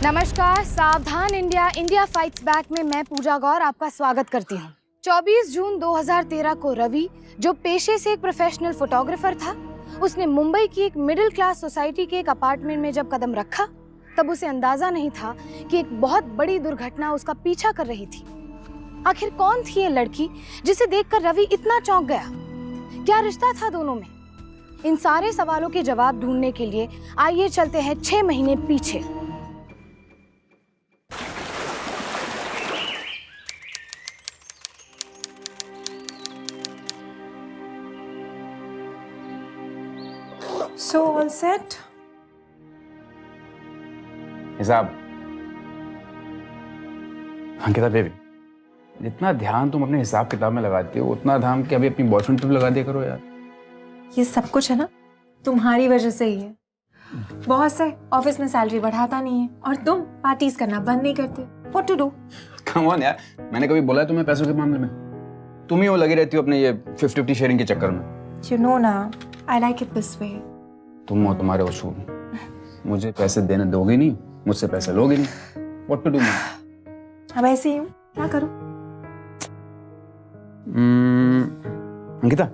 नमस्कार, सावधान India India fights back में मैं पूजा गौर आपका स्वागत करती हूँ। 24 जून 2013 को रवि, जो पेशे से एक प्रोफेशनल फोटोग्राफर था, उसने मुंबई की एक मिडिल क्लास सोसाइटी के एक अपार्टमेंट में जब कदम रखा, तब उसे अंदाजा नहीं था कि एक बहुत बड़ी दुर्घटना उसका पीछा कर रही थी। आखिर कौन थी ये लड़की जिसे देखकर रवि इतना चौंक गया? क्या रिश्ता था दोनों में? इन सारे सवालों के जवाब ढूंढने के लिए आइए चलते हैं 6 महीने पीछे। So all set? हिसाब। अंकिता बेबी, जितना ध्यान तुम अपने हिसाब किताब में लगाती हो उतना ध्यान कि अभी अपनी बॉयफ्रेंड पे भी लगा दिया करो यार। ये सब कुछ है ना तुम्हारी वजह से ही है। बॉस है, ऑफिस में सैलरी बढ़ाता नहीं है और तुम पार्टीज करना बंद नहीं करते। What to do? Come on यार, मैंने कभी बोला है तुम्हें पैसों के मामले में? तुम ही वो लगी रहती हो अपने ये 50-50 शेयरिंग के चक्कर में। You know ना, I like it this way. तुम हो तुम्हारे उसूल, मुझे पैसे देने दोगी नहीं, मुझसे पैसे लोगी नहीं। What to do मैं? अब ऐसे ही हूँ, क्या करूँ? Ankita,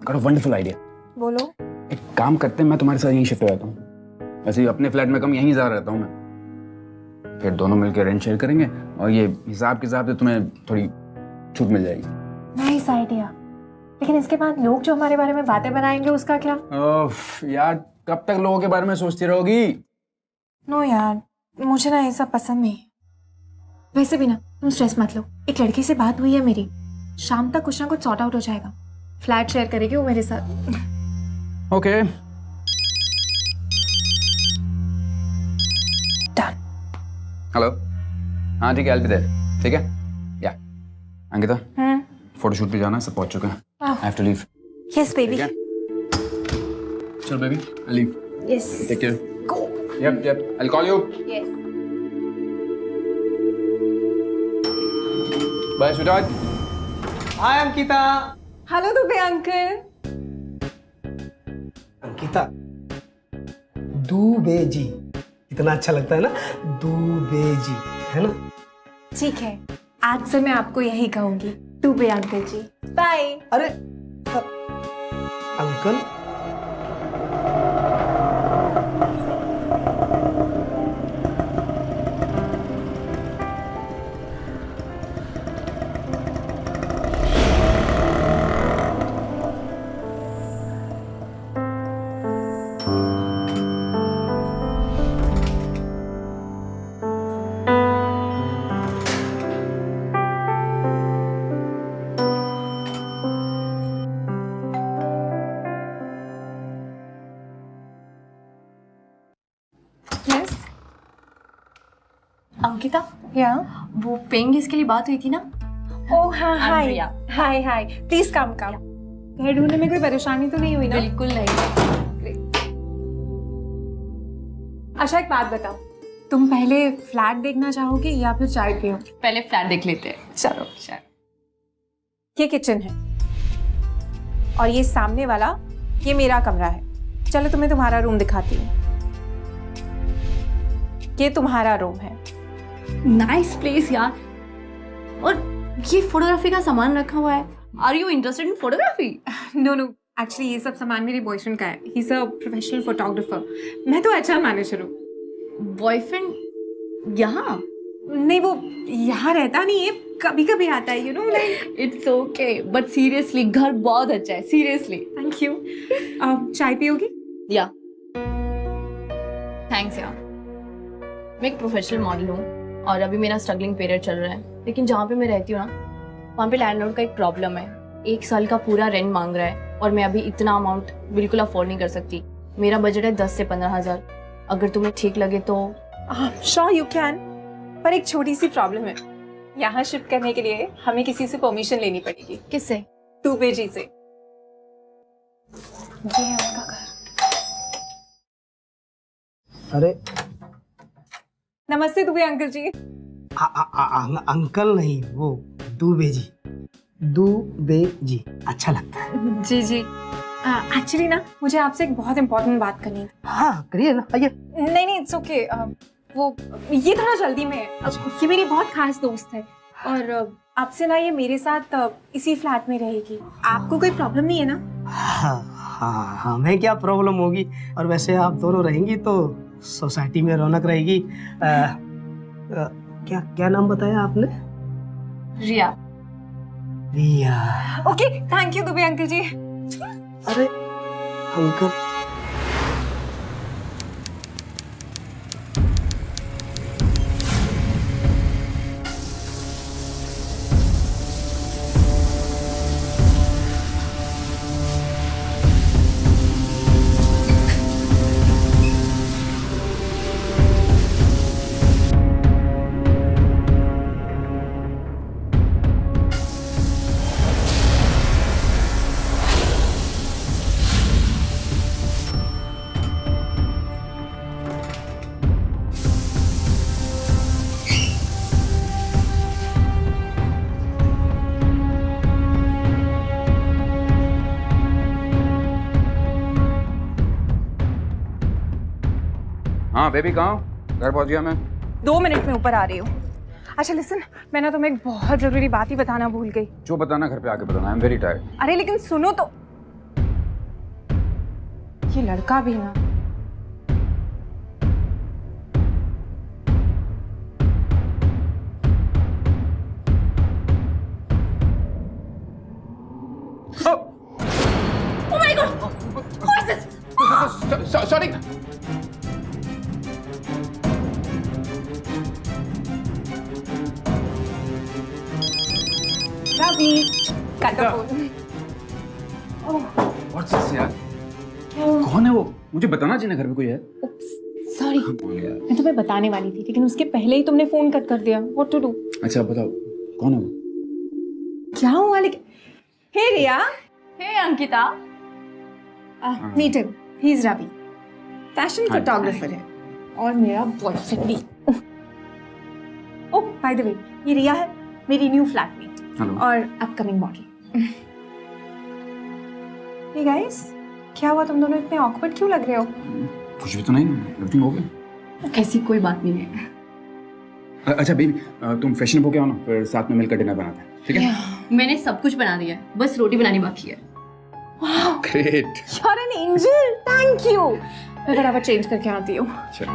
got a wonderful idea। बोलो। एक काम करते हैं, मैं तुम्हारे साथ यहीं शिफ्ट हो जाता हूँ। वैसे ही अपने फ्लैट में कम यहीं जा रहता हूँ मैं। फिर दोनों मिलकर रेंट शेयर करेंगे और ये हिसाब किताब से तुम्हें थोड़ी छूट मिल जाएगी। Nice idea. लेकिन इसके बाद लोग जो हमारे बारे में बातें बनाएंगे उसका क्या? यार कब तक लोगों के बारे में सोचती रहोगी? नो यार, मुझे ना ये सब पसंद नहीं है। वैसे भी ना तुम स्ट्रेस मत लो, एक लड़के से बात हुई है मेरी, शाम तक कुछ ना कुछ सॉर्ट आउट हो जाएगा। फ्लैट शेयर करेगी वो मेरे साथ। ओके। डन। हेलो। हाँ ठीक है, I'll be there। ठीक है? या अंकिता, फोटोशूट पे जाना है, सब पहुंच चुके हैं। I have to leave। Yes baby। चल baby, I'll leave। Yes। Take care। Go। Yep, I'll call you। Yes. Bye sweetheart। Hi Ankita. Hello Dubey uncle. Ankita, Dubey ji, इतना अच्छा लगता है ना, दुबे जी, है ना? ठीक है, आज से मैं आपको यही कहूंगी, दुबे अंकल जी। बाय। अरे अंकल, यस। अंकिता, या वो पेइंग गेस्ट के लिए बात हुई थी ना? ओह हाँ, हाय प्रिया। हाय हाय, प्लीज कम कम। घर ढूंढने में कोई परेशानी तो नहीं हुई ना? बिल्कुल नहीं। अच्छा एक बात बताओ, तुम पहले फ्लैट देखना चाहोगी या फिर चाय पियोगी? पहले फ्लैट देख लेते हैं। चलो। ये किचन है और ये सामने वाला, ये मेरा कमरा है। चलो तुम्हें तुम्हारा रूम दिखाती हूँ। ये तुम्हारा रूम है। नाइस प्लेस यार। और ये फोटोग्राफी का सामान रखा हुआ है। Are you interested in photography? No no, actually ये सब सामान मेरे बॉयफ्रेंड का है। He is a professional photographer. मैं तो अच्छा मैनेजर हूँ। बॉयफ्रेंड यहाँ? नहीं, वो यहाँ रहता नहीं है, कभी कभी आता है, you know like. It's okay, but seriously घर बहुत अच्छा है, सीरियसली। Thank you. चाय पियोगी? या थैंक्स यार। मैं एक प्रोफेशनल मॉडल हूँ और अभी मेरा स्ट्रगलिंग पीरियड चल रहा है, लेकिन जहाँ पे मैं रहती हूँ ना, वहाँ पे लैंडलॉर्ड का एक प्रॉब्लम है। 1 साल का पूरा रेंट मांग रहा है और मैं अभी इतना अमाउंट बिल्कुल अफोर्ड नहीं कर सकती। मेरा बजट है 10 से 15 हज़ार। अगर तुम्हें ठीक लगे तो। श्योर यू कैन, पर एक छोटी सी प्रॉब्लम है। यहाँ शिफ्ट करने के लिए हमें किसी से परमिशन लेनी पड़ेगी। किससे? दुबे जी से। ये है उनका घर। अरे नमस्ते दुबे अंकल जी। अंकल नहीं, वो दुबे जी, दुबे जी अच्छा लगता है। जी जी। एक्चुअली ना मुझे आपसे एक बहुत इंपॉर्टेंट बात करनी थी। हाँ करिए ना, आइए। नहीं नहीं, इट्स ओके। वो ये थोड़ा जल्दी में है। ये मेरी बहुत खास दोस्त है और आपसे ना ये मेरे साथ इसी फ्लैट में रहेगी। आपको कोई प्रॉब्लम नहीं है ना? हाँ हाँ, हमें क्या प्रॉब्लम होगी। और वैसे आप दोनों रहेंगी तो सोसाइटी में रौनक रहेगी। क्या क्या नाम बताया आपने? Riya. Riya. Okay, thank you Dubey uncle ji. अरे अंकल, हाँ बेबी, कहाँ हो? घर पहुँच गया मैं। 2 मिनट में ऊपर आ रही हूँ। अच्छा लिसन, मैं ना तुम्हें एक बहुत जरूरी बात ही बताना भूल गई। जो बताना घर पे आके बताना, आई एम वेरी टायर्ड। अरे लेकिन सुनो तो, ये लड़का भी ना सॉरी। रवि, काट दो फोन। व्हाट्स दिस यार? कौन है वो? मुझे बताना चाहिए ना, घर में कोई है। सॉरी, मैं तुम्हें बताने वाली थी लेकिन उसके पहले ही तुमने फोन कट कर दिया। What to do? अच्छा बताओ, कौन है वो? क्या हुआ लेकिन? Hey Riya. Hey Ankita. Meet him, he is Ravi, fashion Hi. Photographer है और मेरा बॉयफ्रेंड भी। ओह बाय द वे, ये रिया है, मेरी न्यू फ्लैटमेट हेलो। और अपकमिंग मॉडल। हे गाइस, क्या हुआ? तुम दोनों इतने ऑकवर्ड क्यों लग रहे हो? कुछ भी तो नहीं, एवरीथिंग हो गया। ऐसी कोई बात नहीं है। अच्छा बेबी, तुम फ्रेशन होके आओ ना, फिर साथ में मिलकर डिनर बनाते हैं, ठीक है? मैंने सब कुछ बना दिया है, बस रोटी बनानी बाकी है। Great. You're an angel, thank you. मैं फटाफट चेंज करके आती हूँ। अच्छा।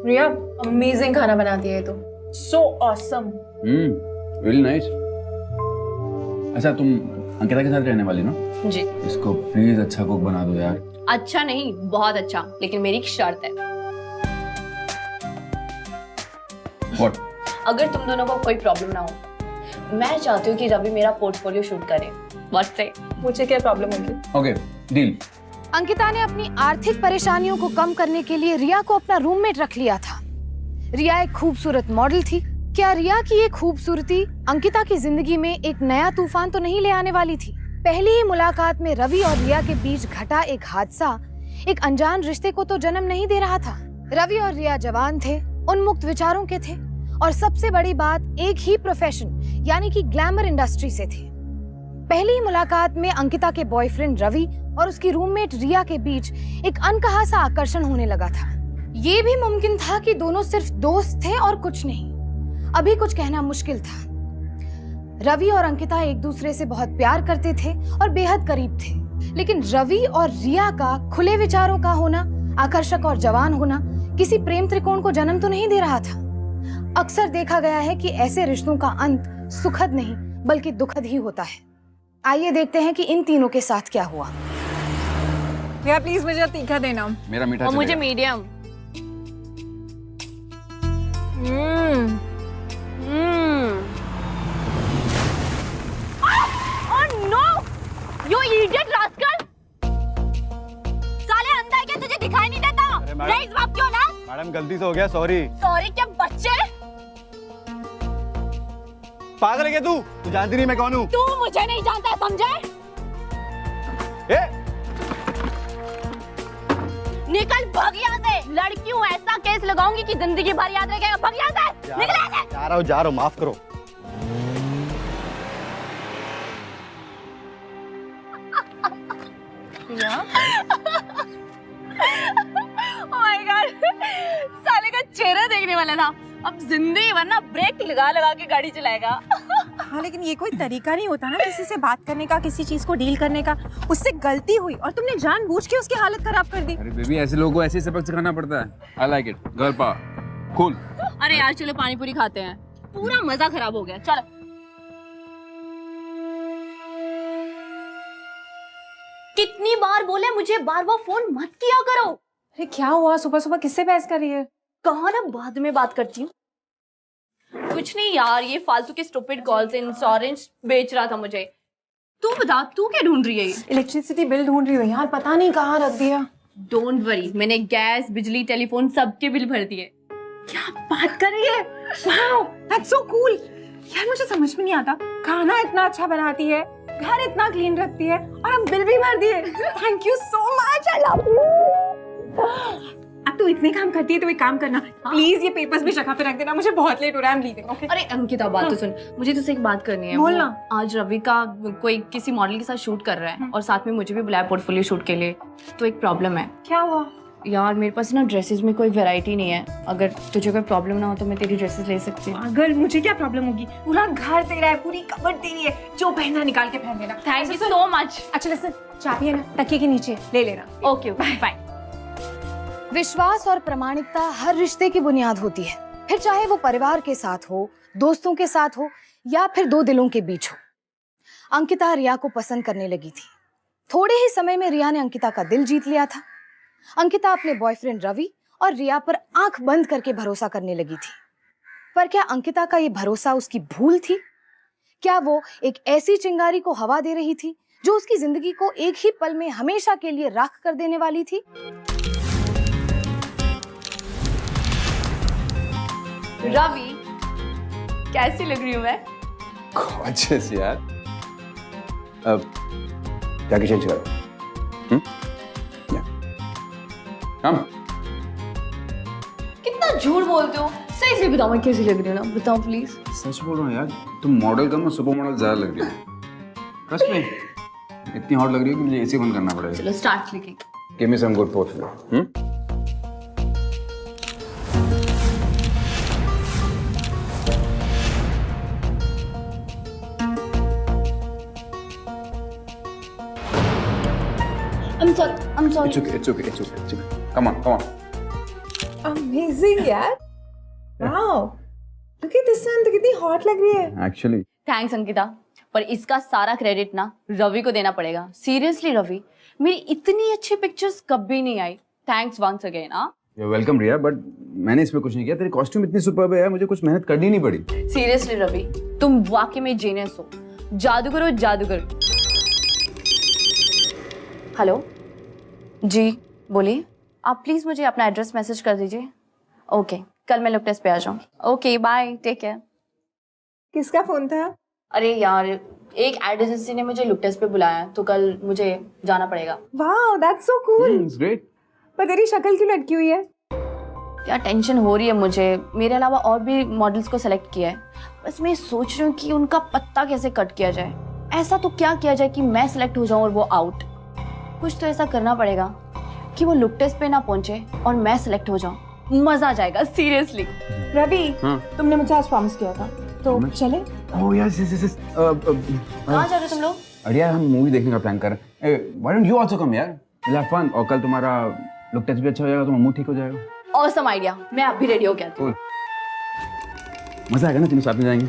रिया, अमेजिंग खाना बनाती है तो। So awesome. Really nice. अच्छा तुम अंकिता के साथ रहने वाली ना? जी। इसको प्लीज अच्छा कुक बना दो यार। अच्छा नहीं, बहुत अच्छा, लेकिन मेरी एक शर्त है। व्हाट? अगर तुम दोनों को कोई प्रॉब्लम ना हो, मैं चाहती हूँ कि रवि मेरा पोर्टफोलियो शूट करे। व्हाट से? मुझे क्या प्रॉब्लम होगी? Okay, deal. अंकिता ने अपनी आर्थिक परेशानियों को कम करने के लिए रिया को अपना रूममेट रख लिया था। रिया एक खूबसूरत मॉडल थी। क्या रिया की ये खूबसूरती अंकिता की जिंदगी में एक नया तूफान तो नहीं ले आने वाली थी? पहली ही मुलाकात में रवि और रिया के बीच घटा एक हादसा एक अनजान रिश्ते को तो जन्म नहीं दे रहा था। रवि और रिया जवान थे, उन्मुक्त विचारों के थे और सबसे बड़ी बात, एक ही प्रोफेशन यानी कि ग्लैमर इंडस्ट्री से थे। पहली मुलाकात में अंकिता के बॉयफ्रेंड रवि और उसकी रूममेट रिया के बीच एक अनकहा सा आकर्षण होने लगा था। ये भी मुमकिन था कि दोनों सिर्फ दोस्त थे और कुछ नहीं। अभी कुछ कहना मुश्किल था। रवि और अंकिता एक दूसरे से बहुत प्यार करते थे और बेहद करीब थे, लेकिन रवि और रिया का खुले विचारों का होना, आकर्षक और जवान होना किसी प्रेम त्रिकोण को जन्म तो नहीं दे रहा था। अक्सर देखा गया है कि ऐसे रिश्तों का अंत सुखद नहीं बल्कि दुखद ही होता है। आइए देखते हैं कि इन तीनों के साथ क्या हुआ। भैया प्लीज मुझे तीखा देना। मेरा मीठा और मुझे चलेगा। मीडियम। You idiot rascal! साले अंधा है क्या, तुझे दिखाई नहीं देता? नहीं इस बाप की औलाद। मैडम गलती से हो गया, सॉरी। सॉरी क्या बच्चे? पागल है क्या तू? तू जानती नहीं मैं कौन हूँ? तू मुझे नहीं जानता है, समझे? निकल भाग यहाँ से। लड़की हूँ, ऐसा केस लगाऊंगी कि जिंदगी भर याद रहेगा। भाग यहाँ से, निकल यहाँ से। जा रहा हूँ, माफ करो। Oh my God, साले का चेहरा देखने वाला था, अब जिंदगी भर ना ब्रेक लगा लगा के गाड़ी चलाएगा। हाँ लेकिन ये कोई तरीका नहीं होता ना किसी से बात करने का, किसी चीज को डील करने का। उससे गलती हुई और तुमने जानबूझ के उसकी हालत खराब कर दी। अरे बेबी, ऐसे लोगों को ऐसे सबक सिखाना पड़ता है। I like it, girl power, cool. अरे यार चलो पानी पूरी खाते हैं, पूरा मजा खराब हो गया। चलो। कितनी बार बोले मुझे बार बार फोन मत किया करो। अरे क्या हुआ, सुबह सुबह किससे बहस कर रही है? कहा ना बाद में बात करती हूँ। कुछ नहीं यार, ये फालतू के स्टूपिड कॉल से इंश्योरेंस बेच रहा था मुझे। तू बता, तू क्या ढूंढ रही है? इलेक्ट्रिसिटी बिल ढूंढ रही हो यार, पता नहीं कहाँ रख दिया। डोंट वरी, मैंने गैस, बिजली, टेलीफोन सबके बिल भर दिए। क्या बात कर रही है? Wow, that's so cool. यार मुझे समझ में नहीं आता, खाना इतना अच्छा बनाती है, घर इतना क्लीन रखती है और हम बिल भी भर दिए। Thank you so much, I love you. अब तू इतने काम करती है तो एक काम करना, प्लीज ये पेपर्स भी जगह पे रख देना, मुझे बहुत लेट हो रहा है, आई एम लीविंग। ओके? अरे अंकिता, बात तो सुन, मुझे तुझसे एक बात करनी है। बोलना। वो आज रवि का कोई किसी मॉडल के साथ शूट कर रहा है और साथ में मुझे भी बुलाया पोर्टफोलियो शूट के लिए। तो एक प्रॉब्लम है। क्या हुआ? यार मेरे पास ना ड्रेसेस में कोई वैरायटी नहीं है, अगर तुझे कोई प्रॉब्लम ना हो तो मैं तेरी ड्रेसेस ले सकती हूँ। अगर मुझे क्या प्रॉब्लम होगी, पूरा घर तेरा है, पूरी कबर्ड तेरी है, जो पहनना निकाल के पहन लेना। Thank you so much. अच्छा लिसन, चाबी है ना तकिए के नीचे, ले लेना। Okay bye. विश्वास और प्रामाणिकता हर रिश्ते की बुनियाद होती है, फिर चाहे वो परिवार के साथ हो, दोस्तों के साथ हो या फिर दो दिलों के बीच हो। अंकिता रिया को पसंद करने लगी थी। थोड़े ही समय में रिया ने अंकिता का दिल जीत लिया था। अंकिता अपने बॉयफ्रेंड रवि और रिया पर आंख बंद करके भरोसा करने लगी थी। पर क्या अंकिता का ये भरोसा उसकी भूल थी? क्या वो एक ऐसी चिंगारी को हवा दे रही थी जो उसकी जिंदगी को एक ही पल में हमेशा के लिए राख कर देने वाली थी? रवि, कैसी लग रही हूँ मैं? Gorgeous यार। अब जाके चेंज करो। हम कितना झूठ बोलते हो, सही से बताओ मैं कैसी लग रही हूँ ना, बताओ प्लीज। सच बोल रहा हूँ यार, तुम मॉडल कम और सुपर मॉडल ज्यादा लग रही हो। ट्रस्ट में इतनी हॉट लग रही हो कि मुझे एसी बंद करना पड़ेगा। चलो start clicking. Give me some good portfolio. I'm sorry. It's okay. Come on. Amazing यार, wow, look at this one, तो कितनी हॉट लग रही है। Actually, थैंक्स अंकिता, पर इसका सारा क्रेडिट ना रवि को देना पड़ेगा। सीरियसली रवि, मेरी इतनी अच्छी पिक्चर्स कभी नहीं आई। Thanks once again. you're welcome Riya, but मैंने इसमें कुछ नहीं किया। तेरी कॉस्ट्यूम इतनी सुपर्ब है यार, मुझे कुछ मेहनत करनी नहीं पड़ी। सीरियसली रवि, तुम वाकई में जीनियस हो, जादूगर। हेलो जी, बोलिए। आप प्लीज मुझे अपना एड्रेस मैसेज कर दीजिए। ओके, कल मैं लुक टेस्ट पे आ जाऊंगी। Okay bye, take care. किसका फोन था? अरे यार, एक एड एजेंसी ने मुझे लुक टेस्ट पे बुलाया है, तो कल मुझे जाना पड़ेगा। Wow, that's so cool. It's great. पर तेरी शक्ल क्यों लटकी हुई है? क्या टेंशन हो रही है मुझे, मेरे अलावा और भी मॉडल्स को सेलेक्ट किया है। बस मैं सोच रही हूँ कि उनका पत्ता कैसे कट किया जाए। ऐसा तो क्या किया जाए कि मैं सिलेक्ट हो जाऊँ और वो आउट। कुछ तो ऐसा करना पड़ेगा कि वो लुक टेस्ट पे ना पहुंचे और मैं सिलेक्ट हो जाऊँ। मजा आ जाएगा सीरियसली। रवि, हाँ। तुमने मुझे आज प्रॉमिस किया था, तो चले? Oh yes. कहाँ जा रहे हो तुम लोग? अरे यार, हम मूवी देखने का प्लान कर रहे हैं। Why don't you also come यार? We'll have fun। और कल तुम्हारा लुक टेस्ट भी अच्छा हो जाएगा, तुम्हारा मूड ठीक हो जाएगा। ऑसम आइडिया, मैं अभी रेडी हो गया था। Cool। मजा आएगा ना, तीनों साथ में जाएंगे।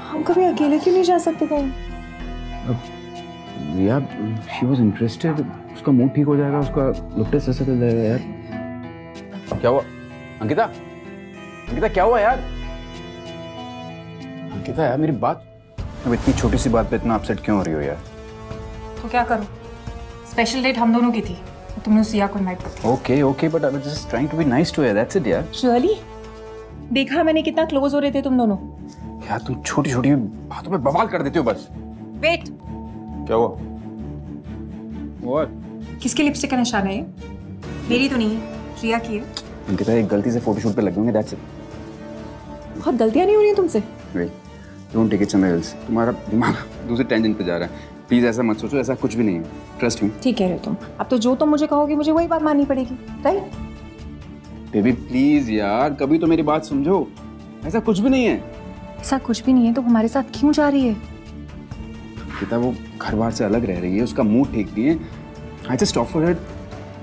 हम कभी अकेले क्यों नहीं जा सकते कहीं? यार, she was interested, उसका मूड ठीक हो जाएगा, उसका लुक टेस्ट ऐसे चल जाएगा यार। क्या हुआ अंकिता क्या हुआ यार? अंकिता यार, मेरी बात, अब इतनी छोटी सी बात पे इतना अपसेट क्यों हो रही हो यार? तो क्या करूं? स्पेशल डेट हम दोनों की थी, तो तुमने सिया को इनवाइट कर okay, but I was just trying to be nice to her, that's it यार। श्योरली? देखा मैंने कितना क्लोज हो रहे थे तुम दोनों। यार, तुम छोटी बातों पे बवाल कर देती हो बस। वेट, क्या हुआ? What? किसके लिपस्टिक का निशान है ये? मेरी तो नहीं है, रिया की है। अंकिता एक गलती से फोटोशूट पे लगे होंगे, दैट्स इट। बहुत गलतियां नहीं हो रही हैं तुमसे। Wait, don't take it somewhere else. तुम्हारा दिमाग दूसरे टेंशन पे जा रहा है। प्लीज ऐसा मत सोचो, ऐसा कुछ भी नहीं है, ट्रस्ट मी। ठीक कह रहे हो तुम। अब तो जो तुम मुझे कहोगे मुझे वही बात माननी पड़ेगी, राइट? बेबी प्लीज यार, कभी तो मेरी बात समझो, ऐसा कुछ भी नहीं है। ऐसा कुछ भी नहीं है तो हमारे साथ क्यों जा रही है? अंकिता वो घर बार से अलग रह रही है, उसका मूड ठीक नहीं है। आई जस्ट ऑफर इट,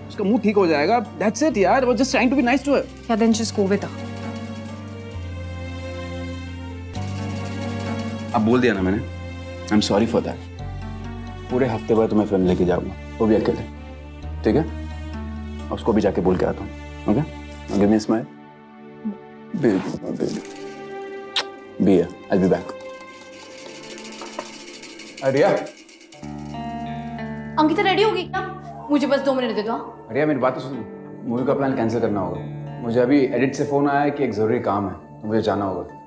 उसका मूड ठीक हो जाएगा, दैट्स इट यार। वो just trying to be nice to her. या then just go with her. अब बोल दिया ना मैंने, I am sorry for that. पूरे हफ्ते भर तुम्हें फिल्म लेके जाऊंगा, वो भी अकेले, ठीक है? और उसको भी जाके बोल के आता हूँ, okay? Give me a smile, baby, baby, be here, I will be back. अरिया, अंकिता रेडी होगी क्या? मुझे बस 2 मिनट दे दो। अरिया मेरी बात तो सुन। मूवी का प्लान कैंसिल करना होगा। मुझे अभी एडिट से फोन आया है कि एक जरूरी काम है, तो मुझे जाना होगा।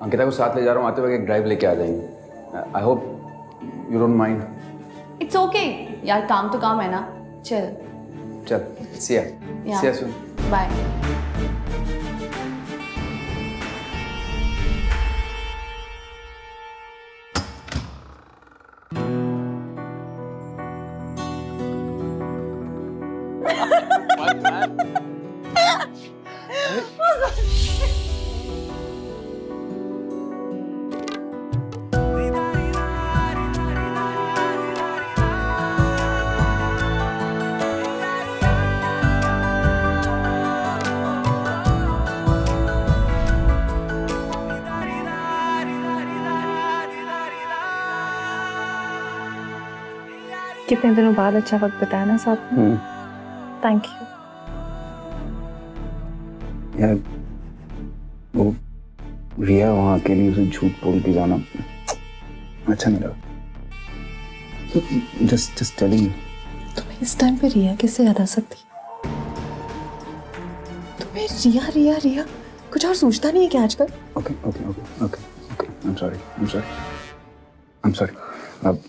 अंकिता को साथ ले जा रहा हूँ, आते वक्त एक ड्राइव लेके आ जाएंगे। I hope you don't mind. It's okay यार, काम तो काम है ना। चल चल, सी या सून। बाय। कितने दिनों बाद अच्छा वक्त बिताया ना साथ में। थैंक यू यार। वो रिया वहाँ अकेली, उसे झूठ बोल के जाना अच्छा नहीं लगा। Just telling you. तुम्हें इस टाइम पे रिया कैसे याद आ सकती? तुम्हें रिया रिया रिया कुछ और सोचता नहीं है क्या आजकल? Okay okay okay okay okay, I am sorry, I am sorry, I am sorry. अब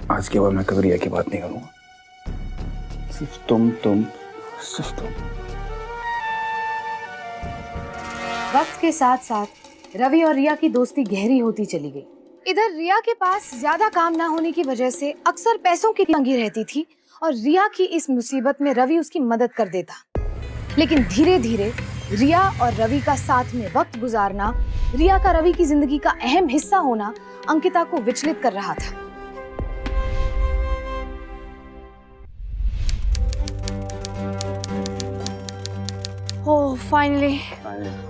आज के बाद मैं कभी रिया की बात नहीं करूँगा। सिर्फ तुम, सिर्फ तुम। वक्त के साथ साथ रवि और रिया की दोस्ती गहरी होती चली गई। इधर रिया के पास ज्यादा काम ना होने की वजह से अक्सर पैसों की तंगी रहती थी और रिया की इस मुसीबत में रवि उसकी मदद कर देता। लेकिन धीरे धीरे रिया और रवि का साथ में वक्त गुजारना, रिया का रवि की जिंदगी का अहम हिस्सा होना अंकिता को विचलित कर रहा था। Oh, finally.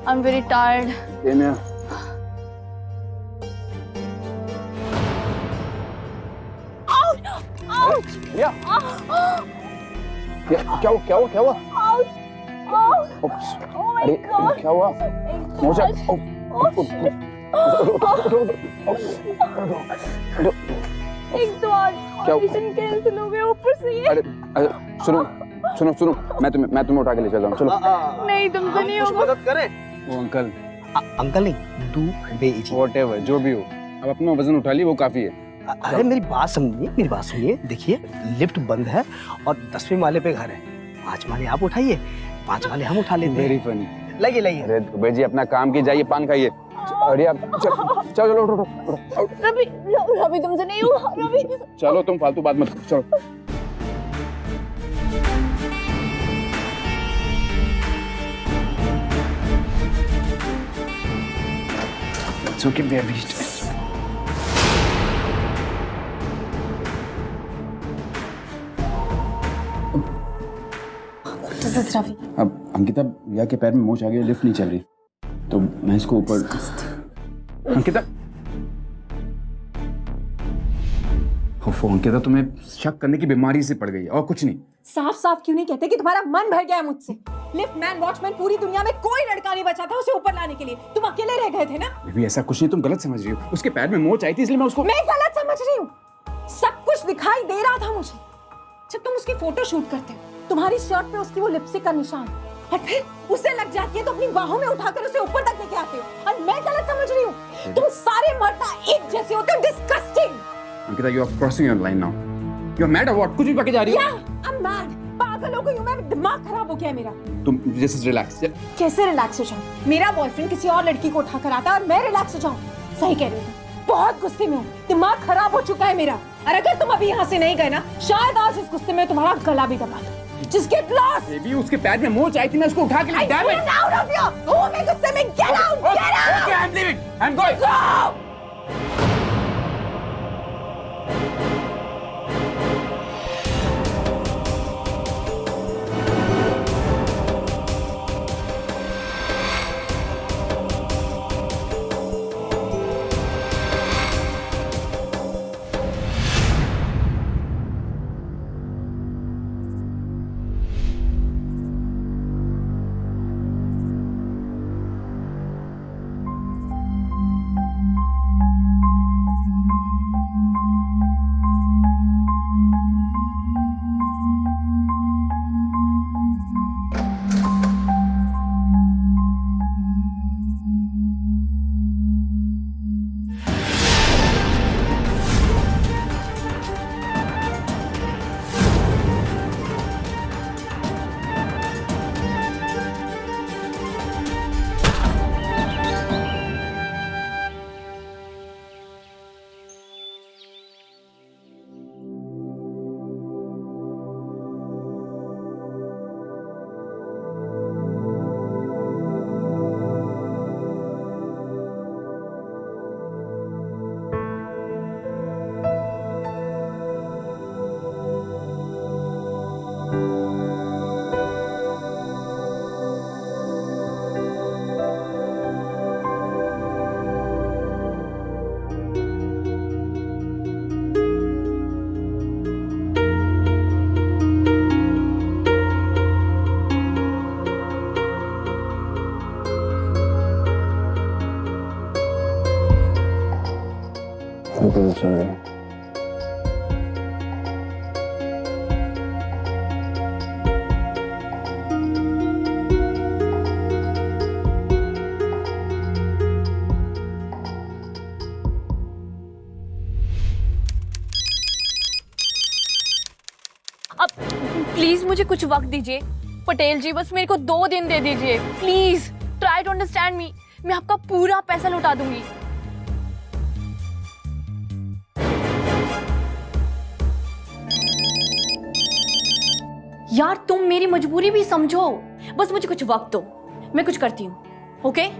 I'm very tired. Same here. रिया, क्या हुआ? अरे क्या हुआ? मोचा, एक तो आज ऑडिशन कैंसिल हो गया, ऊपर से ये। अरे सुनो, मैं तुम्हें उठा के ले चलता हूँ, चलो। नहीं, तुमसे नहीं होगा। मदद करें? वो अंकल, अंकल नहीं, डू बेइजी। व्हाटएवर, जो भी हो, अब अपना वजन उठा ली, वो काफी है। अरे मेरी बात सुनिए, देखिए लिफ्ट बंद है और 10वें माले पे घर है। 5 माले आप उठाइए, 5 माले हम उठा लेते हैं। Very funny. लाइए। अरे दुबे जी, अपना काम की जाइए, पान खाइए। अरे आप चलो उठो। रवि तुमसे नहीं होगा, रवि। चलो तुम फालतू बात मत करो, चलो। It's okay, baby. रवि, अब अंकिता, रिया के पैर में मोच आ गई, लिफ्ट नहीं चल रही, तो मैं इसको ऊपर। अंकिता, अंकिता तुम्हें शक करने की बीमारी से पड़ गई है और कुछ नहीं। साफ साफ क्यों नहीं कहते कि तुम्हारा मन भर गया है मुझसे? लिफ्ट मैन, वॉचमैन, पूरी दुनिया में कोई लड़का नहीं बचा था उसे ऊपर लाने के लिए। तुम अकेले रह गए थे ना? बेबी ऐसा कुछ नहीं, तुम गलत समझ रही हो। उसके पैर में मोच आई थी, इसलिए मैं उसको। मैं गलत समझ रही हूँ? सब कुछ दिखाई दे रहा था मुझे जब तुम उसकी फोटो शूट करते हो। तुम्हारी शर्ट पे उसकी वो लिपस्टिक का निशान, और फिर उसे लग जाती है तो अपनी बाहों में उठाकर उसे ऊपर तक लेके आते हो। और मैं गलत समझ रही हूँ? तुम सारे मर्द एक जैसे होते हो। Disgusting. Ankita, you are crossing your line now. You are mad or what? कुछ भी पके जा रही हो? Yeah, I'm mad. पागल हो गई हूँ मैं, दिमाग खराब हो गया है मेरा। तुम जस्ट रिलैक्स। कैसे रिलैक्स हो जाऊं? मेरा बॉयफ्रेंड किसी और लड़की को उठा कर आता है और मैं रिलैक्स हो जाऊं? सही कह रही हो, बहुत गुस्से में हूँ, दिमाग खराब हो चुका है मेरा। और अगर तुम अभी यहाँ से नहीं गए ना, शायद आज इस गुस्से में तुम्हारा गला भी दबा दूं। Just get lost! बेबी उसके पैर में मोच आई थी, मैं उसको उठा के ले damn it! Get out of here! Oh, मैं गुस्से में get out! Get out! Okay, I'm leaving. I'm going. Go! Sorry. अब प्लीज मुझे कुछ वक्त दीजिए पटेल जी, बस मेरे को 2 दिन दे दीजिए please. Try to understand me, मैं आपका पूरा पैसा लौटा दूंगी। यार तुम मेरी मजबूरी भी समझो, बस मुझे कुछ वक्त दो, मैं कुछ करती हूँ। ओके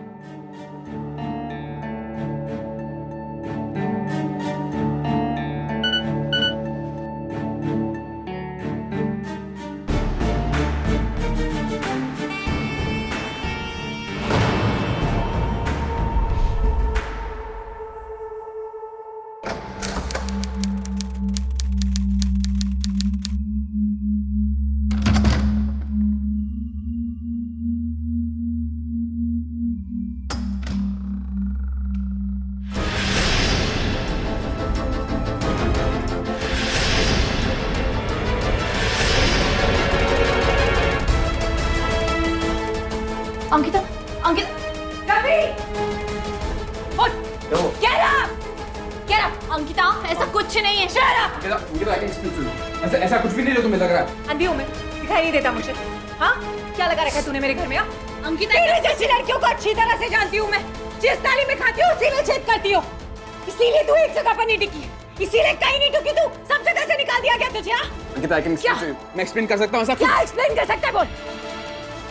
अंकिता, अंकिता, कभी अंकिता, ऐसा कुछ नहीं है। ऐसा कुछ भी नहीं जो तुम्हें लग रहा है। अंधी हूँ मैं, दिखाई नहीं देता मुझे। हाँ, क्या लगा रखा है तूने मेरे घर में? अंकिता, तेरे जैसी लड़कियों को अच्छी तरह से जानती हूँ मैं। जिस थाली में खाती हूँ उसी में छेद करती हूँ। इसीलिए तू एक जगह पर नहीं टिकी, इसीलिए कहीं नहीं टुकी तू। सब जगह से निकाल दिया गया तुझे। Ankita, I can explain to you. मैं एक्सप्लेन कर सकता हूँ ऐसा क्या एक्सप्लेन कर सकता है? बोल,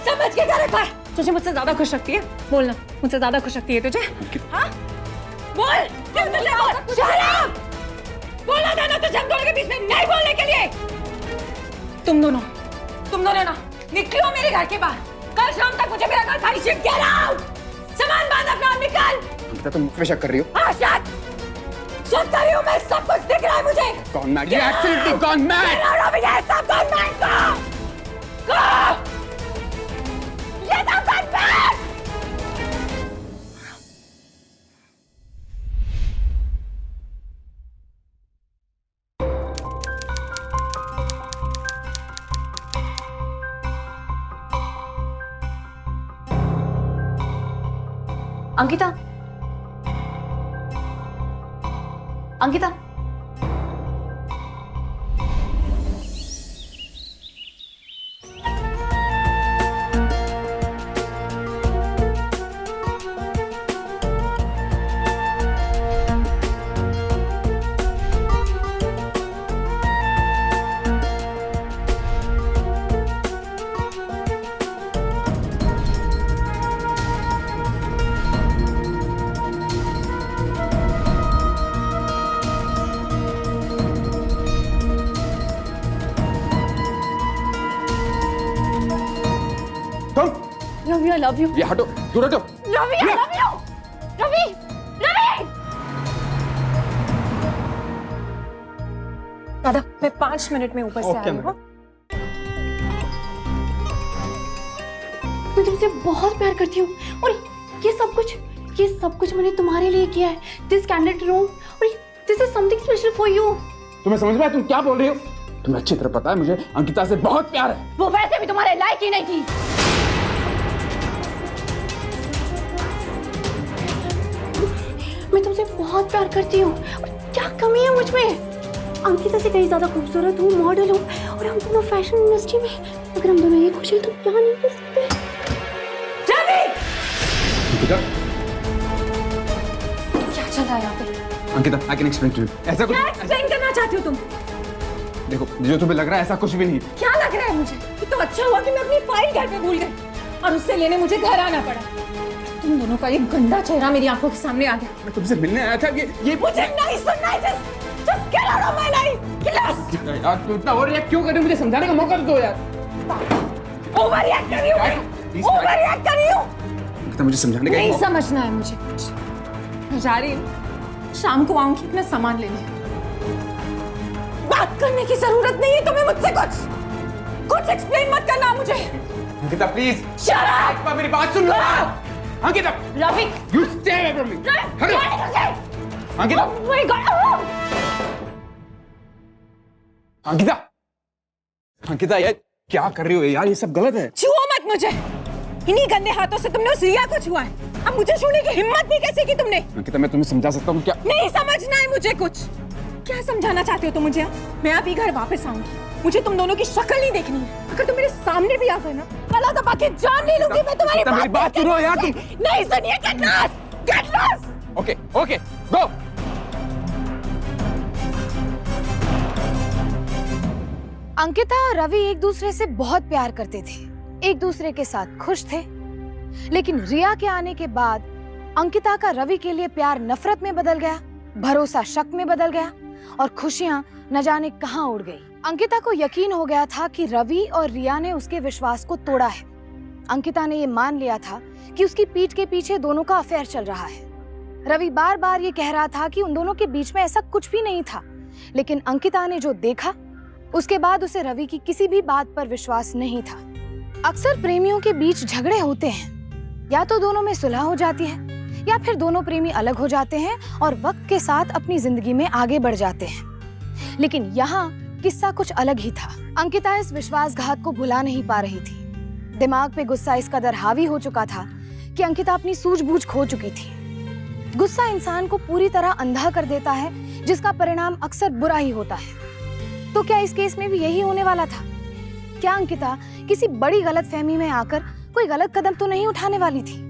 समझ के कर रखा है। तुझे मुझसे ज्यादा खुश रखती है? बोलना, मुझसे ज्यादा खुश रखती है तुझे? हाँ, बोल, क्यों तुझे बोल? Shut up! बोला था ना तुझे हम दोनों के बीच में नहीं बोलने के लिए। तुम दोनों ना निकलो मेरे घर के बाहर। कल शाम तक मुझे मेरा घर खाली शिफ्ट गेट आउट। सामान बांध अपना और निकल। अंकिता, तुम मुझ पे शक कर रही हो? हाँ, शक कर रही हूँ मैं। सब कुछ दिख रहा है मुझे। Gone mad. You're absolutely gone mad. Get out of here, सब gone mad. Go! ये सब gone mad. Ankita, Ankita, Ravi I love you. ये हटो, दूर हटो। Ravi I love you. Ravi Ravi दादा मैं 5 मिनट में ऊपर से आ रही हूँ। मैं तुमसे बहुत प्यार करती हूँ और ये सब कुछ मैंने तुम्हारे लिए किया है। दिस कैंडिड रूम और this is something special for you. तुम्हें समझ में आया तुम क्या बोल रही हो? तुम्हें अच्छी तरह पता है मुझे अंकिता से बहुत प्यार है। वो वैसे भी तुम्हारे लायक ही नहीं थी। मैं तुमसे बहुत प्यार करती हूँ और क्या कमी है मुझ में? अंकिता से कहीं ज्यादा खूबसूरत हूँ, मॉडल हूँ और हम दोनों फैशन इंडस्ट्री में। अगर हम दोनों ये खुश हैं तो क्या नहीं कर सकते? अंकिता, क्या चल रहा है यहाँ पे? Ankita, I can explain to you. ऐसा कुछ एक्सप्लेन करना चाहती हो तुम? देखो, जो तुम्हें लग रहा है ऐसा कुछ भी नहीं। क्या लग रहा है मुझे? ये तो अच्छा हुआ कि मैं अपनी फाइल घर पे भूल गई और उससे लेने मुझे घर आना पड़ा। तुम दोनों का एक गंदा चेहरा मेरी आंखों के सामने आ गया। मैं तुमसे मिलने आया था। ये मुझे नहीं सुनना है। Just get out of my life. Yes. यार तू इतना ओवररिएक्ट क्यों कर रही हो? मुझे समझाने का मौका तो दो यार। ओवररिएक्ट कर रही हूँ मैं। ओवररिएक्ट कर रही हूँ। अंकिता, मुझे समझाने का नहीं एक मौका- समझना है मुझे कुछ। मैं जा रही हूँ। शाम को आऊंगी अपना सामान लेने। बात करने की जरूरत नहीं है तुम्हें मुझसे। कुछ एक्सप्लेन मत करना मुझे। अंकिता प्लीज। Shut up. एक बार मेरी बात सुन लो यार। Ankita, Ravi you stay away from me. हटो। Ankita, my God. अंकिता, अंकिता यार क्या कर रही हो यार? ये सब गलत है। छुओ मत मुझे। इन्हीं गंदे हाथों से तुमने उस रिया को छुआ है। अब मुझे छूने की हिम्मत भी कैसे की तुमने? अंकिता, मैं तुम्हें समझा सकता हूँ क्या? नहीं समझना है मुझे कुछ। क्या समझाना चाहते हो तुम मुझे? मैं अभी घर वापस आऊंगी। मुझे तुम दोनों की शक्ल नहीं देखनी है। अगर तुम मेरे सामने भी आ गए ना, गला दबा के जान ले लूंगी मैं तुम्हारी। मेरी बात सुनो यार तुम। नहीं सुनिए। Get lost. Get lost. Okay okay go. Ankita और रवि एक दूसरे से बहुत प्यार करते थे, एक दूसरे के साथ खुश थे। लेकिन रिया के आने के बाद अंकिता का रवि के लिए प्यार नफरत में बदल गया, भरोसा शक में बदल गया और खुशियां न जाने कहां उड़ गई। अंकिता को यकीन हो गया था कि रवि और रिया ने उसके विश्वास को तोड़ा है। अंकिता ने ये मान लिया था कि उसकी पीठ के पीछे दोनों का अफेयर चल रहा है। रवि बार बार ये कह रहा था कि उन दोनों के बीच में ऐसा कुछ भी नहीं था, लेकिन अंकिता ने जो देखा उसके बाद उसे रवि की किसी भी बात पर विश्वास नहीं था। अक्सर प्रेमियों के बीच झगड़े होते हैं, या तो दोनों में सुलह हो जाती है या फिर दोनों प्रेमी अलग हो जाते हैं और वक्त के साथ अपनी जिंदगी में आगे बढ़ जाते हैं। लेकिन यहाँ किस्सा कुछ अलग ही था। अंकिता इस विश्वासघात को भुला नहीं पा रही थी। दिमाग पे गुस्सा इस कदर हावी हो चुका था कि अंकिता अपनी सूझबूझ खो चुकी थी। गुस्सा इंसान को पूरी तरह अंधा कर देता है, जिसका परिणाम अक्सर बुरा ही होता है। तो क्या इस केस में भी यही होने वाला था? क्या अंकिता किसी बड़ी गलतफहमी में आकर कोई गलत कदम तो नहीं उठाने वाली थी?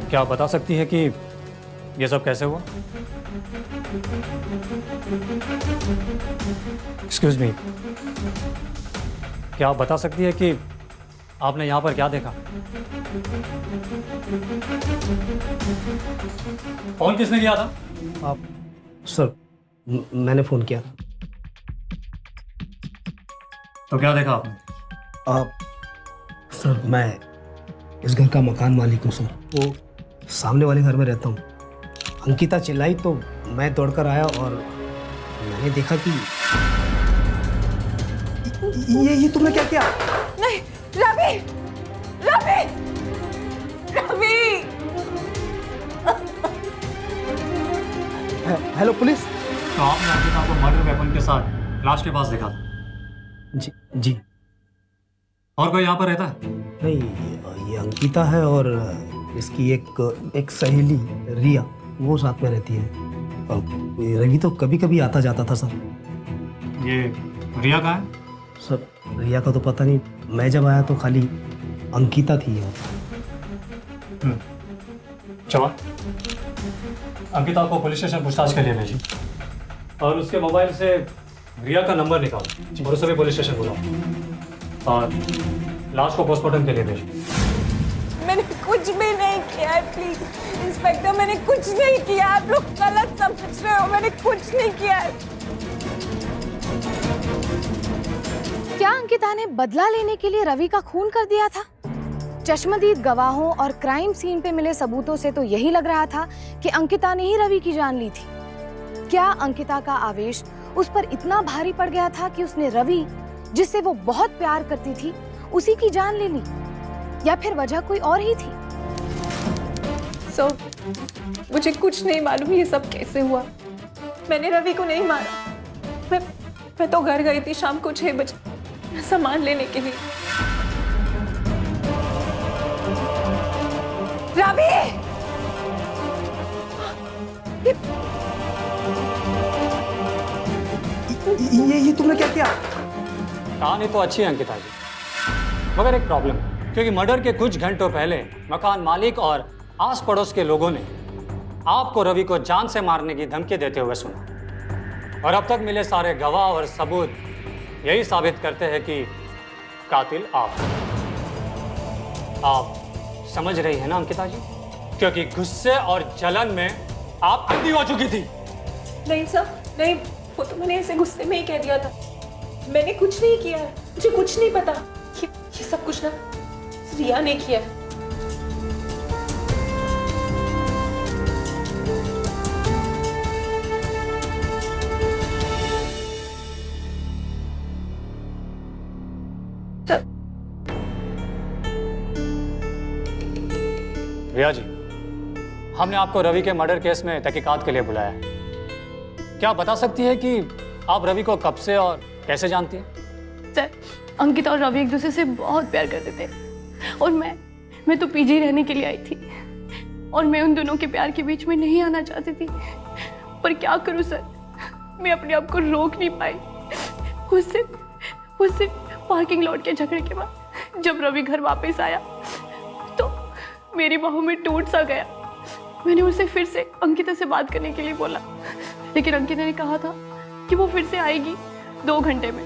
क्या आप बता सकती है कि ये सब कैसे हुआ? एक्सक्यूज मी, क्या आप बता सकती है कि आपने यहाँ पर क्या देखा? फोन किसने किया था? आप सर, मैंने फ़ोन किया। तो क्या देखा आपने? आप सर, मैं इस घर का मकान मालिक हूँ सर। वो सामने वाले घर में रहता हूँ। अंकिता चिल्लाई तो मैं दौड़कर आया और मैंने देखा कि ये तुमने क्या किया? नहीं रवि। रवि। रवि। Hello police. तो आपने अंकिता को मर्डर वेपन के साथ लाश के पास देखा था? जी जी। और कोई यहाँ पर रहता है? नहीं, ये अंकिता है और इसकी एक सहेली रिया, वो साथ में रहती है। और रवि तो कभी कभी आता जाता था सर। ये रिया कहाँ है? सर, रिया का तो पता नहीं। मैं जब आया तो खाली अंकिता थी यहाँ। चलो, अंकिता को पुलिस स्टेशन पूछताछ के लिए भेजिए और उसके मोबाइल से रिया का नंबर निकालो और उसे भी पुलिस स्टेशन बुलाओ। और लाश को पोस्टमार्टम के लिए भेजें। मैंने कुछ भी नहीं किया है, प्लीज इंस्पेक्टर, मैंने कुछ नहीं किया। आप लोग गलत समझ रहे हो, मैंने कुछ नहीं किया है। क्या अंकिता ने बदला लेने के लिए रवि का खून कर दिया था? चश्मदीद गवाहों और क्राइम सीन पे मिले सबूतों से तो यही लग रहा था कि अंकिता ने ही रवि की जान ली थी। क्या अंकिता का आवेश उस पर इतना भारी पड़ गया था कि उसने रवि, जिससे वो बहुत प्यार करती थी, उसी की जान ले ली? या फिर वजह कोई और ही थी? मुझे कुछ नहीं मालूम ये सब कैसे हुआ। मैंने रवि को नहीं मारा। मैं तो घर गई थी शाम को 6 बजे सामान लेने के लिए। रवि! ये तुमने क्या किया? कहानी तो अच्छी है अंकिता जी, मगर एक प्रॉब्लम, क्योंकि मर्डर के कुछ घंटों पहले मकान मालिक और आस पड़ोस के लोगों ने आपको रवि को जान से मारने की धमकी देते हुए सुना, और अब तक मिले सारे गवाह और सबूत यही साबित करते हैं कि कातिल आप समझ रही है ना अंकिता जी? क्योंकि गुस्से और जलन में आप अंधी हो चुकी थी। नहीं सर, नहीं, वो तो मैंने ऐसे गुस्से में ही कह दिया था। मैंने कुछ नहीं किया, मुझे कुछ नहीं पता। ये सब कुछ ना रिया ने किया है। रिया जी, हमने आपको रवि के मर्डर केस में तहकीकात के लिए बुलाया है। क्या आप बता सकती है कि आप रवि को कब से और कैसे जानती हैं? सर, अंकिता और रवि एक दूसरे से बहुत प्यार करते थे, और मैं तो पीजी रहने के लिए आई थी, और मैं उन दोनों के प्यार के बीच में नहीं आना चाहती थी। पर क्या करूं सर, मैं अपने आप को रोक नहीं पाई। उससे पार्किंग लॉट के झगड़े के बाद जब रवि घर वापस आया तो मेरी बाहों में टूट सा गया। मैंने उसे फिर से अंकिता से बात करने के लिए बोला, लेकिन अंकिता ने कहा था कि वो फिर से आएगी 2 घंटे में।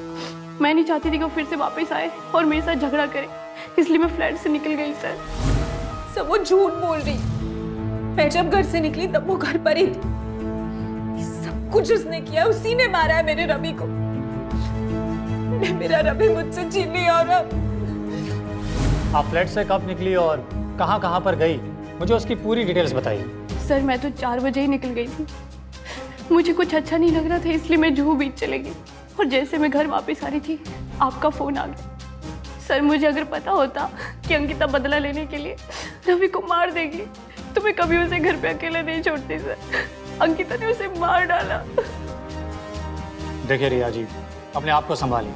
मैं नहीं चाहती थी कि वो फिर से वापस आए और मेरे साथ झगड़ा करे, इसलिए मैं फ्लैट से निकल गई सर। सब वो झूठ बोल रही। मैं जब घर से निकली तब वो घर पर ही थी। सब कुछ उसने किया, उसी ने मारा है मेरे रवि को। मेरा रवि मुझसे छीन लिया। और आप फ्लैट से कब निकली और कहाँ पर गई, मुझे उसकी पूरी डिटेल्स बताइए। सर, मैं तो 4 बजे ही निकल गई थी। मुझे कुछ अच्छा नहीं लग रहा था, इसलिए मैं जुहू बीच चले गई, और जैसे मैं घर वापस आ रही थी आपका फ़ोन आ गया। सर, मुझे अगर पता होता कि अंकिता बदला लेने के लिए रवि को मार देगी तो मैं कभी उसे घर पे अकेला नहीं छोड़ती सर। अंकिता ने उसे मार डाला। देखिए रिया जी, अपने आप को संभालिए,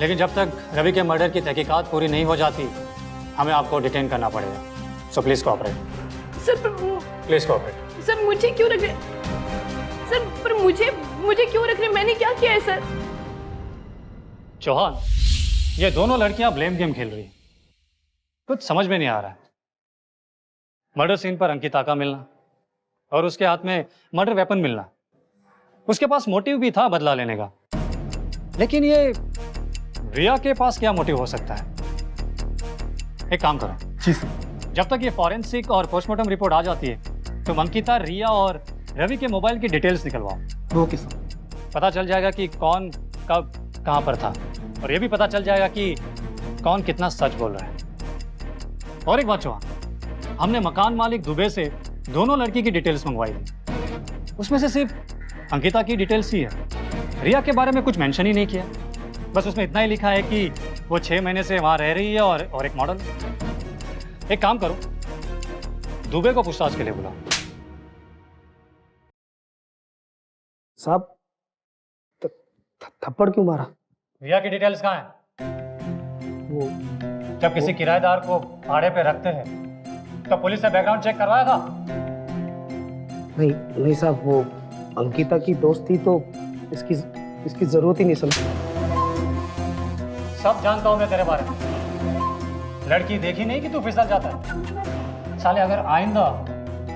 लेकिन जब तक रवि के मर्डर की तहकीकात पूरी नहीं हो जाती हमें आपको डिटेन करना पड़ेगा। So please cooperate. Sir, please cooperate. Sir, मुझे क्यों रख रहे? सर, पर मुझे क्यों रख रहे? मैंने क्या किया है सर? चौहान, ये दोनों लड़कियां ब्लेम गेम खेल रही हैं। कुछ समझ में नहीं आ रहा है। मर्डर सीन पर अंकिता का मिलना और उसके हाथ में मर्डर वेपन मिलना, उसके पास मोटिव भी था बदला लेने का, लेकिन ये रिया के पास क्या मोटिव हो सकता है? एक काम करो जी सर। जब तक ये फॉरेंसिक और पोस्टमार्टम रिपोर्ट आ जाती है तो अंकिता, रिया और रवि के मोबाइल की डिटेल्स निकलवाओ। Okay sir. पता चल जाएगा कि कौन कब कहाँ पर था, और ये भी पता चल जाएगा कि कौन कितना सच बोल रहा है। और एक बात चौहान, हमने मकान मालिक दुबे से दोनों लड़की की डिटेल्स मंगवाई थी, उसमें से सिर्फ अंकिता की डिटेल्स ही है। रिया के बारे में कुछ मेंशन ही नहीं किया, बस उसमें इतना ही लिखा है कि वो 6 महीने से वहाँ रह रही है और एक मॉडल। एक काम करो, दुबे को पूछताछ के लिए बुलाओ। साहब, थप्पड़ क्यों मारा? रिया की डिटेल्स कहाँ है? वो जब किसी किराएदार को भाड़े पे रखते हैं तो पुलिस से बैकग्राउंड चेक करवाया था? नहीं साहब, वो अंकिता की दोस्त थी तो इसकी जरूरत ही नहीं समझी। सब जानता हूँ मैं तेरे बारे में। लड़की देखी नहीं कि तू फिसल जाता है। साले, अगर आइंदा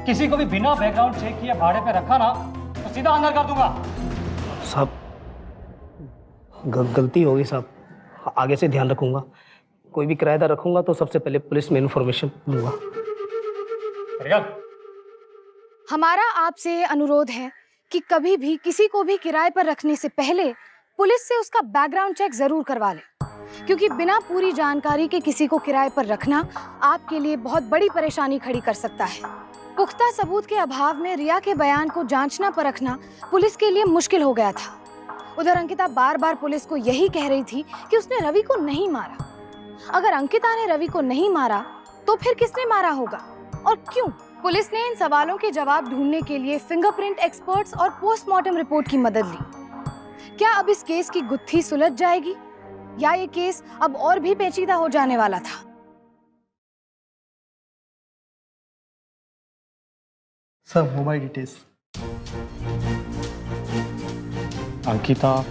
किसी को भी बिना बैकग्राउंड चेक किए भाड़े पे रखा ना तो सीधा अंदर कर दूंगा। साहब, गलती होगी साहब, आगे से ध्यान रखूंगा। कोई भी किराएदार रखूंगा तो सबसे पहले पुलिस में इन्फॉर्मेशन दूंगा। रिया, हमारा आपसे अनुरोध है कि कभी भी किसी को भी किराए पर रखने से पहले पुलिस से उसका बैकग्राउंड चेक जरूर करवा लें, क्योंकि बिना पूरी जानकारी के किसी को किराए पर रखना आपके लिए बहुत बड़ी परेशानी खड़ी कर सकता है। पुख्ता सबूत के अभाव में रिया के बयान को जांचना परखना पुलिस के लिए मुश्किल हो गया था। उधर अंकिता बार बार पुलिस को यही कह रही थी कि उसने रवि को नहीं मारा। अगर अंकिता ने रवि को नहीं मारा तो फिर किसने मारा होगा और क्यों? पुलिस ने इन सवालों के जवाब ढूंढने के लिए फिंगरप्रिंट एक्सपर्ट्स और पोस्टमार्टम रिपोर्ट की मदद ली। क्या अब इस केस की गुत्थी सुलझ जाएगी या ये केस अब और भी पेचीदा हो जाने वाला था? Sir mobile details. Ankita,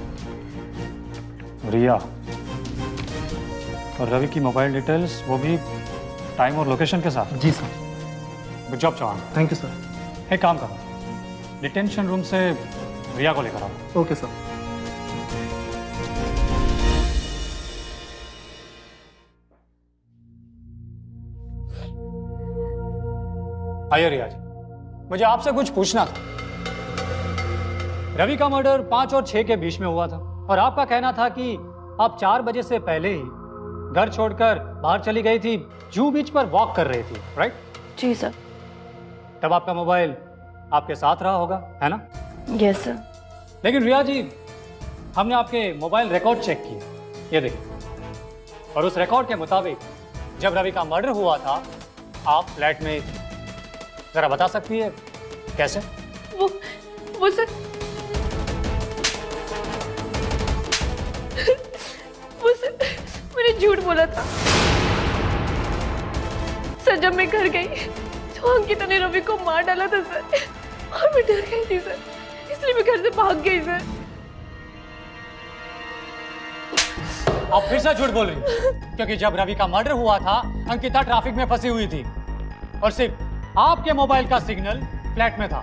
Riya और रवि की मोबाइल डिटेल्स, वो भी टाइम और लोकेशन के साथ। जी sir. Good job Chauhan. Thank you sir. एक काम करो, डिटेंशन रूम से रिया को लेकर आओ। Okay sir. आइए रिया जी, मुझे आपसे कुछ पूछना था। रवि का मर्डर 5 और 6 के बीच में हुआ था और आपका कहना था कि आप 4 बजे से पहले ही घर छोड़कर बाहर चली गई थी, जू बीच पर वॉक कर रही थी, राइट? जी सर। तब आपका मोबाइल आपके साथ रहा होगा, है ना? Yes sir. लेकिन रिया जी, हमने आपके मोबाइल रिकॉर्ड चेक किए, ये देखिए, और उस रिकॉर्ड के मुताबिक जब रवि का मर्डर हुआ था आप फ्लैट में थी। जरा बता सकती है कैसे? वो सर मैंने झूठ बोला था सर। जब मैं घर गई तो अंकिता ने रवि को मार डाला था सर, और मैं डर गई थी सर, इसलिए मैं घर से भाग गई सर। आप फिर से झूठ बोल रही हैं, क्योंकि जब रवि का मर्डर हुआ था अंकिता ट्रैफिक में फंसी हुई थी और सिर्फ आपके मोबाइल का सिग्नल फ्लैट में था।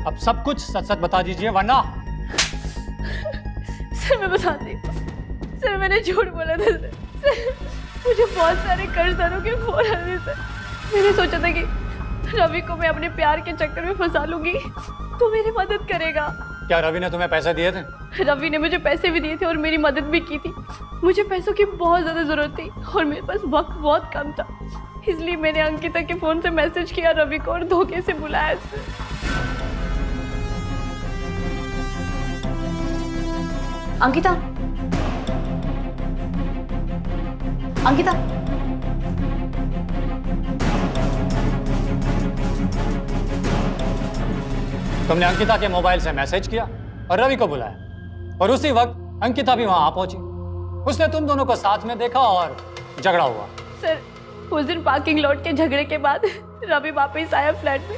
अब सब कुछ सच सच बता दीजिए, वरना। सर मैं बताती हूँ सर, मैंने झूठ बोला था सर। मुझे बहुत सारे कर्जदारों के फोन आ रहे सर। मैंने सोचा था कि रवि को मैं अपने प्यार के चक्कर में फंसा लूंगी तो मेरी मदद करेगा। क्या रवि ने तुम्हें पैसे दिए थे? रवि ने मुझे पैसे भी दिए थे और मेरी मदद भी की थी। मुझे पैसों की बहुत ज़्यादा ज़रूरत थी और मेरे पास वक्त बहुत कम था, इसलिए मैंने अंकिता के फ़ोन से मैसेज किया रवि को और धोखे से बुलाया सर। अंकिता, अंकिता, तुमने अंकिता के मोबाइल से मैसेज किया और रवि को बुलाया, और उसी वक्त अंकिता भी वहां आ पहुंची। उसने तुम दोनों को साथ में देखा और झगड़ा हुआ। सर उस दिन पार्किंग लॉट के झगड़े के बाद रवि वापस आया फ्लैट में।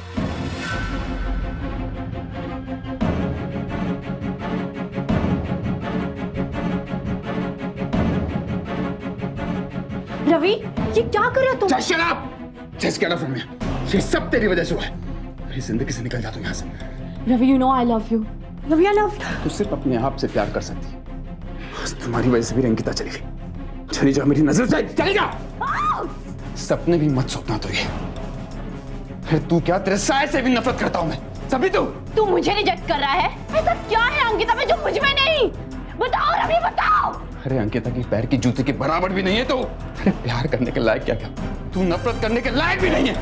रवि ये क्या कर रहे हो तुम? Just shut up! Just get out from here. ये सब तेरी वजह से हुआ है। मेरी जिंदगी से निकल जा तुम यहाँ से। Ravi you know I love you. Ravi I love you. तू सिर्फ अपने आप से प्यार कर सकती है। बस तुम्हारी वजह से भी अंकिता चली गई। चली जा मेरी नजर से, चली जा। सपने भी मत सोचना तो ये। फिर तू क्या, तेरे साय से भी नफरत करता हूँ मैं। सभी तू मुझे रिजेक्ट कर रहा है? ऐसा क्या है अंकिता में जो मुझ में नहीं? बताओ रवि बताओ। अरे अंकिता की पैर की जूते के बराबर भी नहीं है तो अरे प्यार करने के लायक क्या क्या, तू नफरत करने के लायक भी नहीं है।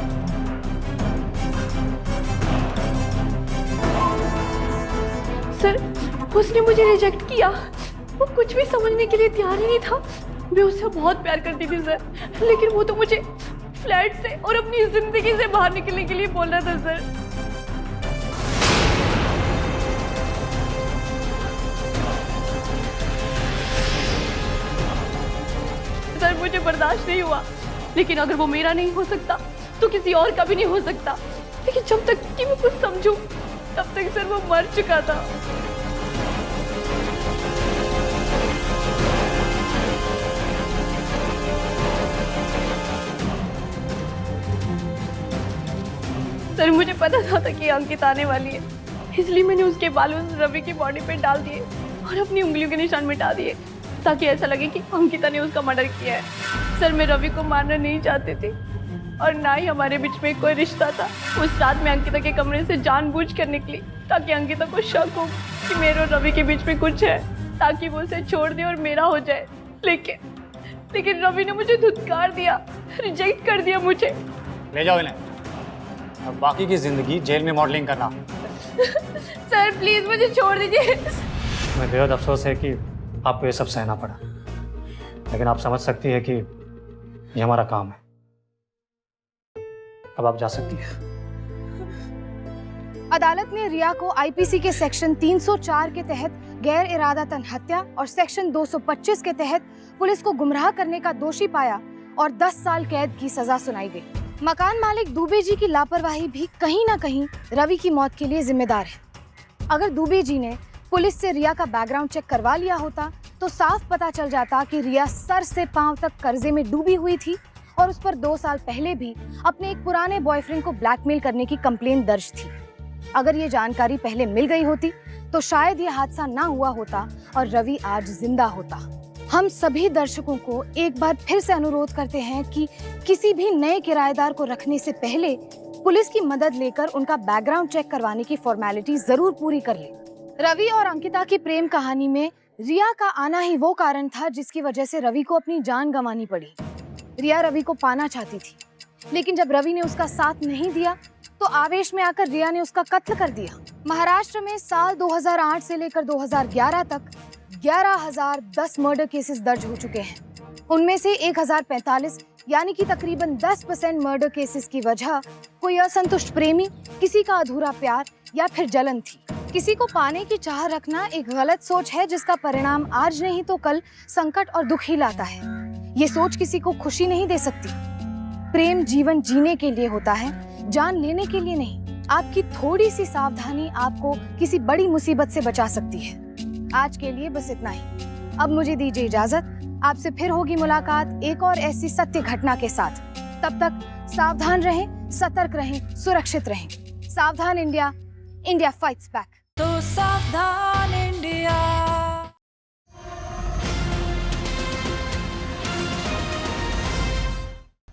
सर उसने मुझे रिजेक्ट किया, वो कुछ भी समझने के लिए तैयार ही नहीं था। मैं उससे बहुत प्यार करती थी सर, लेकिन वो तो मुझे फ्लैट से और अपनी जिंदगी से बाहर निकलने के लिए बोल रहा था सर। सर मुझे बर्दाश्त नहीं हुआ, लेकिन अगर वो मेरा नहीं हो सकता तो किसी और का भी नहीं हो सकता। लेकिन जब तक कि मैं कुछ समझूं तब तक सर वो मर चुका था। सर मुझे पता था कि अंकित आने वाली है, इसलिए मैंने उसके बाल रवि की बॉडी पे डाल दिए और अपनी उंगलियों के निशान मिटा दिए। ताकि ऐसा लगे कि अंकिता ने उसका मर्डर किया है। सर मैं रवि को मारना नहीं चाहती थी और ना ही हमारे बीच में कोई रिश्ता था। उस रात मैं अंकिता के कमरे से जानबूझकर निकली ताकि अंकिता को शक हो कि मेरे और रवि के बीच में कुछ है, ताकि वो उसे छोड़ दे और मेरा हो जाए। लेकिन रवि ने मुझे धुतकार दिया, रिजेक्ट कर दिया मुझे। ले जाओ इन्हें, अब बाकी की जिंदगी जेल में मॉडलिंग करना। सर प्लीज मुझे छोड़ दीजिए। मैं बेहद अफसोस है कि आपको ये सब सहना पड़ा, लेकिन आप समझ सकती है कि ये हमारा काम है। अब आप जा सकती हैं। अदालत ने रिया को आईपीसी के सेक्शन 304 के तहत गैर इरादतन हत्या और सेक्शन 225 के तहत पुलिस को गुमराह करने का दोषी पाया और 10 साल कैद की सजा सुनाई गई। मकान मालिक दुबे जी की लापरवाही भी कहीं ना कहीं रवि की मौत के लिए जिम्मेदार है। अगर दुबे जी ने पुलिस से रिया का बैकग्राउंड चेक करवा लिया होता तो साफ पता चल जाता कि रिया सर से पांव तक कर्जे में डूबी हुई थी और उस पर 2 साल पहले भी अपने एक पुराने बॉयफ्रेंड को ब्लैकमेल करने की कंप्लेन दर्ज थी। अगर ये जानकारी पहले मिल गई होती तो शायद ये हादसा ना हुआ होता और रवि आज जिंदा होता। हम सभी दर्शकों को एक बार फिर से अनुरोध करते हैं कि किसी भी नए किराएदार को रखने से पहले पुलिस की मदद लेकर उनका बैकग्राउंड चेक करवाने की फॉर्मेलिटी जरूर पूरी कर ले। रवि और अंकिता की प्रेम कहानी में रिया का आना ही वो कारण था जिसकी वजह से रवि को अपनी जान गंवानी पड़ी। रिया रवि को पाना चाहती थी, लेकिन जब रवि ने उसका साथ नहीं दिया तो आवेश में आकर रिया ने उसका कत्ल कर दिया। महाराष्ट्र में साल 2008 से लेकर 2011 तक 11,010 मर्डर केसेस दर्ज हो चुके हैं। उनमें से 1,045 यानी कि तकरीबन 10% मर्डर केसेस की वजह कोई असंतुष्ट प्रेमी, किसी का अधूरा प्यार या फिर जलन थी। किसी को पाने की चाह रखना एक गलत सोच है जिसका परिणाम आज नहीं तो कल संकट और दुख ही लाता है। ये सोच किसी को खुशी नहीं दे सकती। प्रेम जीवन जीने के लिए होता है, जान लेने के लिए नहीं। आपकी थोड़ी सी सावधानी आपको किसी बड़ी मुसीबत से बचा सकती है। आज के लिए बस इतना ही। अब मुझे दीजिए इजाजत। आपसे फिर होगी मुलाकात एक और ऐसी सत्य घटना के साथ। तब तक सावधान रहें, सतर्क रहें, सुरक्षित रहें। सावधान इंडिया, इंडिया फाइट्स बैक। तो सावधान इंडिया।